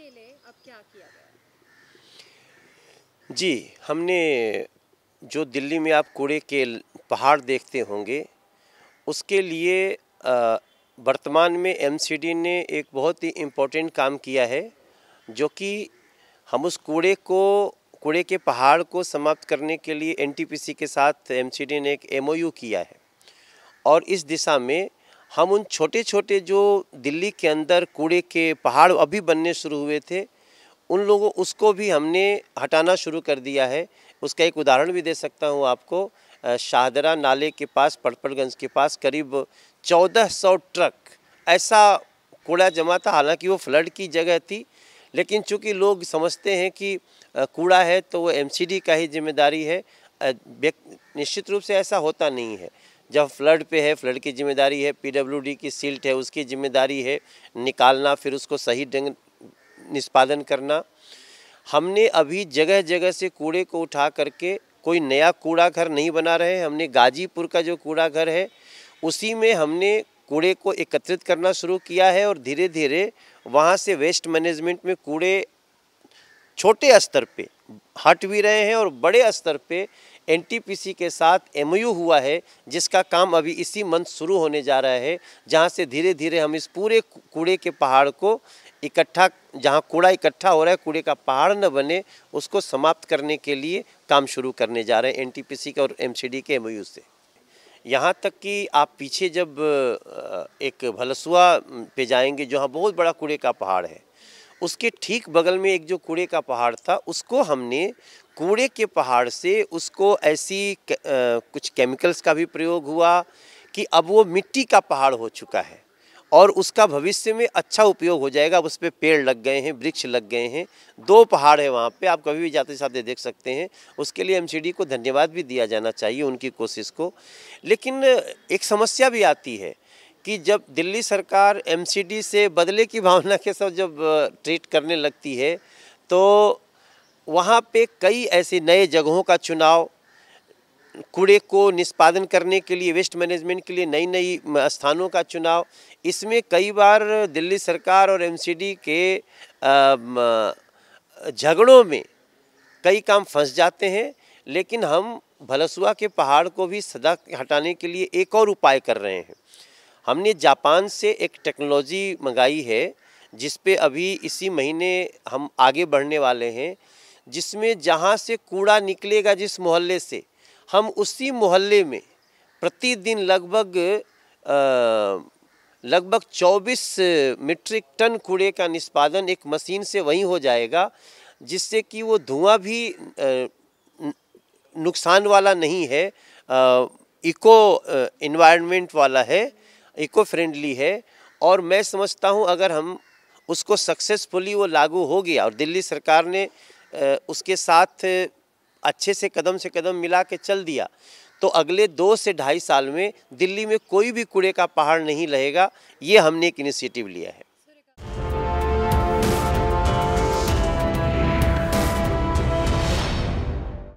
पहले अब क्या किया गया? जी, हमने जो दिल्ली में आप कूड़े के पहाड़ देखते होंगे, उसके लिए वर्तमान में एमसीडी ने एक बहुत ही इम्पोर्टेंट काम किया है, जो कि हम उस कूड़े के पहाड़ को समाप्त करने के लिए एनटीपीसी के साथ एमसीडी ने एक एमओयू किया है। और इस दिशा में हम उन छोटे छोटे जो दिल्ली के अंदर कूड़े के पहाड़ अभी बनने शुरू हुए थे, उन लोगों उसको भी हमने हटाना शुरू कर दिया है। उसका एक उदाहरण भी दे सकता हूँ आपको। शाहदरा नाले के पास, पड़पड़गंज के पास करीब 1400 ट्रक ऐसा कूड़ा जमा था। हालांकि वो फ्लड की जगह थी, लेकिन चूंकि लोग समझते हैं कि कूड़ा है तो वो एमसीडी का ही जिम्मेदारी है। निश्चित रूप से ऐसा होता नहीं है। जब फ्लड पे है, फ्लड की जिम्मेदारी है, पीडब्ल्यूडी की सिल्ट है, उसकी जिम्मेदारी है निकालना, फिर उसको सही ढंग निष्पादन करना। हमने अभी जगह जगह से कूड़े को उठा करके कोई नया कूड़ा घर नहीं बना रहे। हमने गाजीपुर का जो कूड़ा घर है उसी में हमने कूड़े को एकत्रित करना शुरू किया है, और धीरे धीरे वहाँ से वेस्ट मैनेजमेंट में कूड़े छोटे स्तर पे हट भी रहे हैं, और बड़े स्तर पे एनटीपीसी के साथ एमओयू हुआ है, जिसका काम अभी इसी मंथ शुरू होने जा रहा है, जहाँ से धीरे धीरे हम इस पूरे कूड़े के पहाड़ को इकट्ठा, जहाँ कूड़ा इकट्ठा हो रहा है, कूड़े का पहाड़ न बने, उसको समाप्त करने के लिए काम शुरू करने जा रहे हैं एनटीपीसी के और एमसीडी के एमओयू से। यहाँ तक कि आप पीछे जब एक भलसुआ पे जाएंगे, जहाँ बहुत बड़ा कूड़े का पहाड़ है, उसके ठीक बगल में एक जो कूड़े का पहाड़ था, उसको हमने कूड़े के पहाड़ से उसको ऐसी कुछ केमिकल्स का भी प्रयोग हुआ कि अब वो मिट्टी का पहाड़ हो चुका है, और उसका भविष्य में अच्छा उपयोग हो जाएगा। उस पर पेड़ लग गए हैं, वृक्ष लग गए हैं। 2 पहाड़ है वहाँ पे, आप कभी भी जाते जाते देख सकते हैं। उसके लिए एमसीडी को धन्यवाद भी दिया जाना चाहिए, उनकी कोशिश को। लेकिन एक समस्या भी आती है कि जब दिल्ली सरकार एमसीडी से बदले की भावना के साथ जब ट्रीट करने लगती है, तो वहाँ पे कई ऐसे नए जगहों का चुनाव, कूड़े को निष्पादन करने के लिए, वेस्ट मैनेजमेंट के लिए नई नई स्थानों का चुनाव, इसमें कई बार दिल्ली सरकार और एमसीडी के झगड़ों में कई काम फंस जाते हैं। लेकिन हम भलसुआ के पहाड़ को भी सदा हटाने के लिए एक और उपाय कर रहे हैं। हमने जापान से एक टेक्नोलॉजी मंगाई है, जिस पे अभी इसी महीने हम आगे बढ़ने वाले हैं, जिसमें जहाँ से कूड़ा निकलेगा जिस मोहल्ले से, हम उसी मोहल्ले में प्रतिदिन लगभग 24 मीट्रिक टन कूड़े का निष्पादन एक मशीन से वहीं हो जाएगा, जिससे कि वो धुआं भी नुकसान वाला नहीं है, इको एनवायरनमेंट वाला है, इको फ्रेंडली है। और मैं समझता हूं अगर हम उसको सक्सेसफुली वो लागू हो गया और दिल्ली सरकार ने उसके साथ अच्छे से कदम मिला के चल दिया, तो अगले 2 से 2.5 साल में दिल्ली में कोई भी कूड़े का पहाड़ नहीं रहेगा। ये हमने एक इनिशिएटिव लिया है।